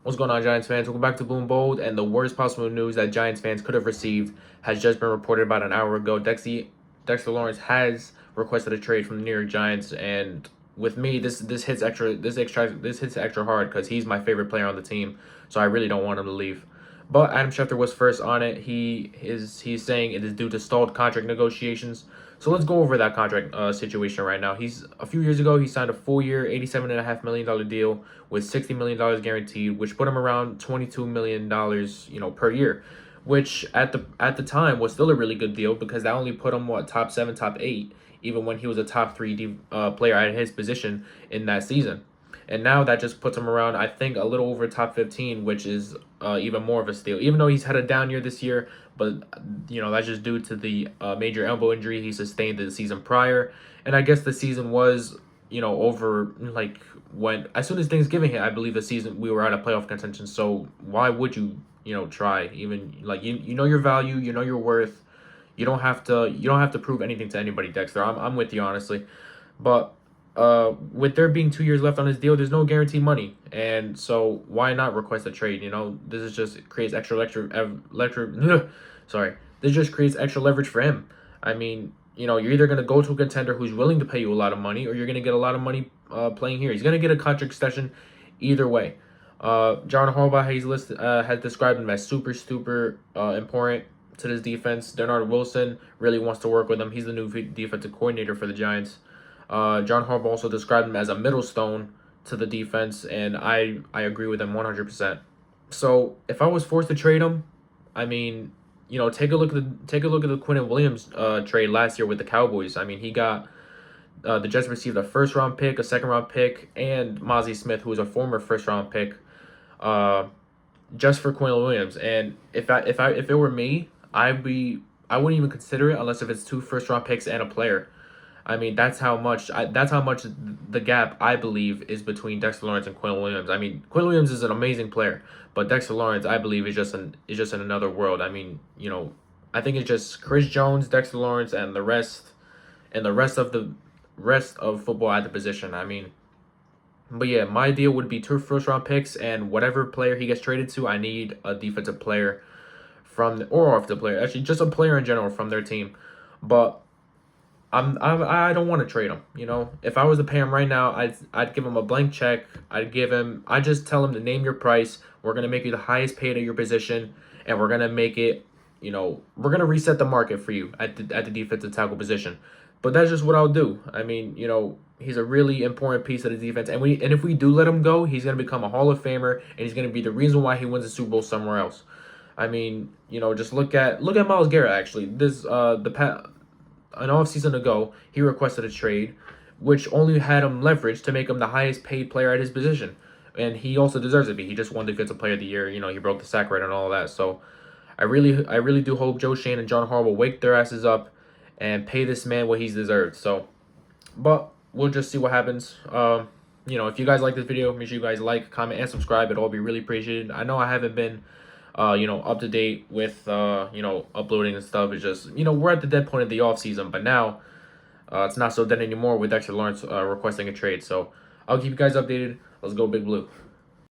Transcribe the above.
What's going on, Giants fans? Welcome back to Boom Bold, and the worst possible news that Giants fans could have received has just been reported about an hour ago. Dexter Lawrence has requested a trade from the New York Giants, and with me, this hits extra hard because he's my favorite player on the team, so I really don't want him to leave. But Adam Schefter was first on it. He's saying it is due to stalled contract negotiations. So let's go over that contract situation right now. He's a few years ago he signed a 4-year, $87.5 million deal with $60 million guaranteed, which put him around $22 million, per year, which at the time was still a really good deal because that only put him top seven, top eight, even when he was a top three player at his position in that season. And now that just puts him around, I think, a little over top 15, which is even more of a steal. Even though he's had a down year this year, but that's just due to the major elbow injury he sustained the season prior. And I guess the season was, over like when as soon as Thanksgiving hit, I believe we were out of playoff contention. So why would you try? Even like you know your value, you know your worth. You don't have to prove anything to anybody, Dexter. I'm with you honestly, but with there being 2 years left on his deal, there's no guaranteed money, and so why not request a trade? This is just creates extra sorry, this just creates extra leverage for him. I mean, you're either gonna go to a contender who's willing to pay you a lot of money, or you're gonna get a lot of money playing here. He's gonna get a contract extension either way. John Harbaugh has described him as super important to this defense. Bernard Wilson really wants to work with him. He's the new defensive coordinator for the Giants. John Harbaugh also described him as a middle stone to the defense, and I agree with him 100%. So if I was forced to trade him, I mean, take a look at the Quinnen Williams trade last year with the Cowboys. I mean, he got the Jets received a first round pick, a second round pick, and Mozzie Smith, who was a former first round pick, just for Quinnen Williams. And if it were me, I wouldn't even consider it unless if it's two first round picks and a player. I mean, that's how much the gap I believe is between Dexter Lawrence and Quinn Williams. I mean, Quinn Williams is an amazing player, but Dexter Lawrence, I believe, is just in another world. I mean, I think it's just Chris Jones, Dexter Lawrence, and the rest of football at the position. I mean, but yeah, my deal would be two first round picks, and whatever player he gets traded to, I need a defensive player or off the player, actually just a player in general from their team. But I don't want to trade him. If I was to pay him right now, I'd give him a blank check. I just tell him to name your price. We're gonna make you the highest paid at your position, and we're gonna make it. We're gonna reset the market for you at the defensive tackle position. But that's just what I'll do. I mean, he's a really important piece of the defense, and if we do let him go, he's gonna become a Hall of Famer, and he's gonna be the reason why he wins the Super Bowl somewhere else. I mean, just look at Myles Garrett. Actually, an offseason ago, he requested a trade, which only had him leverage to make him the highest paid player at his position. And he also deserves it. He just won Defensive Player of the Year. He broke the sack rate and all that. So I really do hope Joe Schoen and John Harbaugh wake their asses up and pay this man what he's deserved. So, but we'll just see what happens. If you guys like this video, make sure you guys like, comment, and subscribe. It'll all be really appreciated. I know I haven't been up to date with, uploading and stuff. It's just, we're at the dead point of the off season, but now it's not so dead anymore with Dexter Lawrence requesting a trade. So I'll keep you guys updated. Let's go Big Blue.